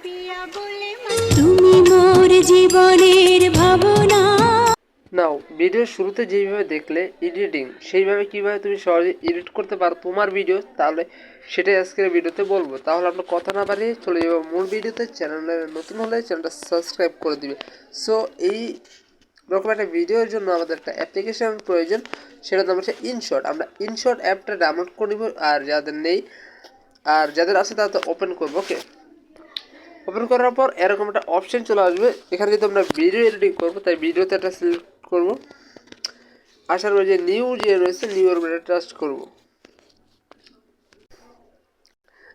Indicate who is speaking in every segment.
Speaker 1: তুমি মোর জীবনের ভাবনা।
Speaker 2: নাও ভিডিওর শুরুতে যেইভাবে দেখলে এডিটিং, সেইভাবে কিভাবে তুমি সহজে এডিট করতে পারো তোমার ভিডিও, তাহলে সেটাই আজকের ভিডিওতে বলবো। তাহলে আমরা কথা না বাড়িয়ে চলে যাবো মূল ভিডিওতে। চ্যানেলে নতুন হলে চ্যানেলটা সাবস্ক্রাইব করে দিবে। সো এই রকম একটা ভিডিওর জন্য আমাদের একটা অ্যাপ্লিকেশন প্রয়োজন, সেটা নাম হচ্ছে ইনশট। আমরা ইনশট অ্যাপটা ডাউনলোড করে নিব, আর যাদের নেই আর যাদের আছে তারা তো ওপেন করবো। ওকে, ওপেন করার পর এরকম একটা অপশন চলে আসবে। এখানে যদি আমরা ভিডিও এডিটিং করবো, তাই ভিডিওতে একটা সিলেক্ট করবো। আসার পর যে নিউ যে রয়েছে, নিউ এর উপরে টাচ করবো।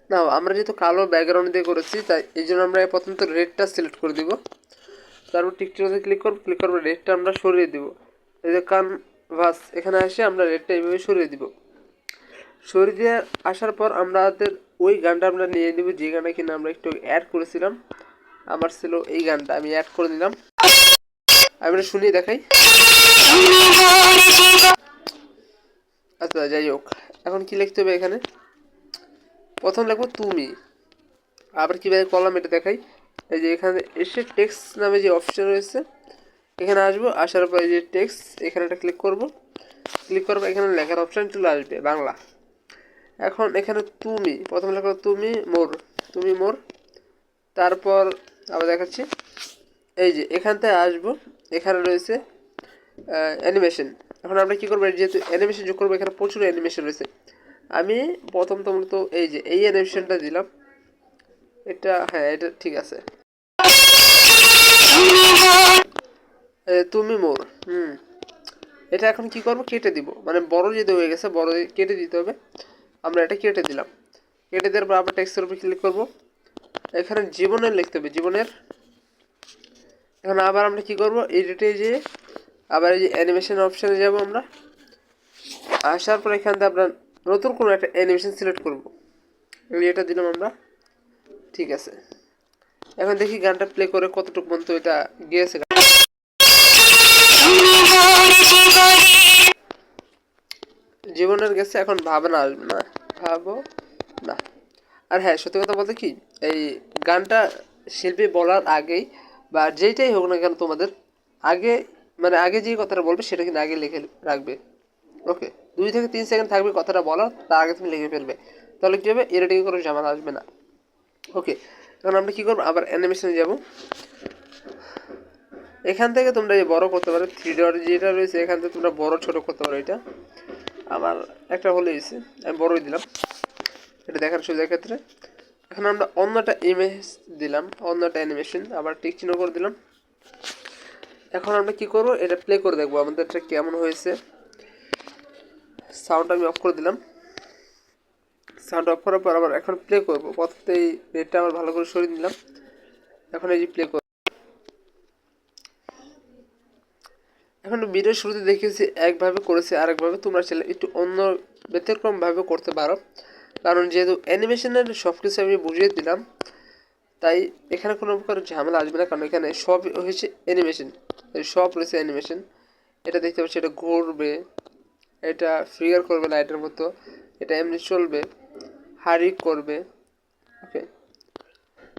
Speaker 2: না, আমরা যেহেতু কালো ব্যাকগ্রাউন্ড দিয়ে করেছি, তাই এই জন্য আমরা প্রথমত রেডটা সিলেক্ট করে দিব। তারপর টিকটিতে ক্লিক করবো, ক্লিক করবো রেডটা আমরা সরিয়ে দিব। এই যে কানভাস, এখানে এসে আমরা রেডটা এইভাবে সরিয়ে দিব। সরিয়ে দিয়ে আসার পর আমাদের ওই গানটা আমরা নিয়ে নিব, যে গানটা কিনা আমরা একটু অ্যাড করেছিলাম। আমার ছিল এই গানটা, আমি অ্যাড করে নিলাম। আমি শুনিয়ে দেখাই। আচ্ছা, যাই হোক, এখন কি লিখতে হবে এখানে? প্রথম লিখবো তুমি, আবার কীভাবে করলাম এটা দেখাই। এই যে এখানে এসে টেক্সট নামে যে অপশন রয়েছে, এখানে আসবো। আসার পর এই যে টেক্সট, এখানে একটা ক্লিক করব। ক্লিক করবো, এখানে লেখার অপশান চলে আসবে বাংলা। এখন এখানে তুমি, প্রথম লেখা তুমি মোর, তুমি মোর। তারপর আবার দেখাচ্ছি, এই যে এখান থেকে আসবো, এখানে রয়েছে অ্যানিমেশন। এখন আমরা কী করবো, যেহেতু অ্যানিমেশন যোগ করবো, এখানে প্রচুর অ্যানিমেশন রয়েছে। আমি প্রথম তো এই যে এই অ্যানিমেশনটা দিলাম। এটা, হ্যাঁ, এটা ঠিক আছে। তুমি মোর, এটা এখন কি করব, কেটে দিব। মানে বড় যেহেতু হয়ে গেছে, বড় কেটে দিতে হবে। আমরা এটা কেটে দিলাম। কেটে দেওয়ার পর আবার টেক্সটের উপর ক্লিক করব। এখানে জীবনের লিখতে হবে, জীবনের। এখন আবার আমরা কি করব, এডিটে যেয়ে আবার এই যে অ্যানিমেশন অপশানে যাব আমরা। আসার পর এখান থেকে আমরা নতুন কোনো একটা অ্যানিমেশন সিলেক্ট করব। এটা দিলাম আমরা, ঠিক আছে। এখন দেখি গানটা প্লে করে কতটুকু পর্যন্ত এটা গিয়েছে। জীবনের গেছে, এখন ভাবনা আসবে না, ভাবো না। আর হ্যাঁ, সত্যি কথা বলতে কি, এই গানটা শিল্পী বলার আগেই বা যেইটাই হোক না কেন, তোমাদের আগে, মানে আগে যে কথাটা বলবে সেটা কিন্তু আগে লিখে রাখবে। ওকে, 2 থেকে 3 সেকেন্ড থাকবে কথাটা বলার, তার আগে তুমি লিখে ফেলবে। তাহলে কী হবে, এডিটিং করে ঝামেলা আসবে না। ওকে, এখন আমরা কী করবো, আবার অ্যানিমেশনে যাব। এখান থেকে তোমরা এই বড় করতে পারো, 3 ডট যেটা রয়েছে এখান থেকে তোমরা বড় ছোট করতে পারো। এটা আমার একটা হলে এসে আমি বড়ই দিলাম এটা দেখার সুবিধার ক্ষেত্রে। এখন আমরা অন্য একটা ইমেজ দিলাম, অন্য একটা অ্যানিমেশন, আবার টিক চিহ্ন করে দিলাম। এখন আমরা কি করব, এটা প্লে করে দেখবো আমাদের এটা কেমন হয়েছে। সাউন্ড আমি অফ করে দিলাম। সাউন্ড অফ করার পর আবার এখন প্লে করবো। প্রথমে এই রেটটা আবার ভালো করে সরিয়ে নিলাম। এখন এই যে প্লে করব। এখন ভিডিওর শুরুতে দেখিয়েছি একভাবে করেছি, আরেকভাবে তোমরা চাইলে একটু অন্য ব্যতিক্রমভাবে করতে পারো। কারণ যেহেতু অ্যানিমেশনের সব কিছু আমি বুঝিয়ে দিলাম, তাই এখানে কোনো প্রকার ঝামেলা আসবে না। কারণ এখানে সব হয়েছে অ্যানিমেশন, সব রয়েছে অ্যানিমেশন। এটা দেখতে পাচ্ছি, এটা ঘুরবে, এটা ফিগার করবে লাইটের মতো, এটা এমনি চলবে, হারি করবে। ওকে,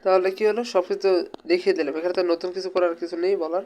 Speaker 2: তাহলে কি হলো, সব কিছু দেখিয়ে দিলাম। এখানে তো নতুন কিছু করার কিছু নেই বলার।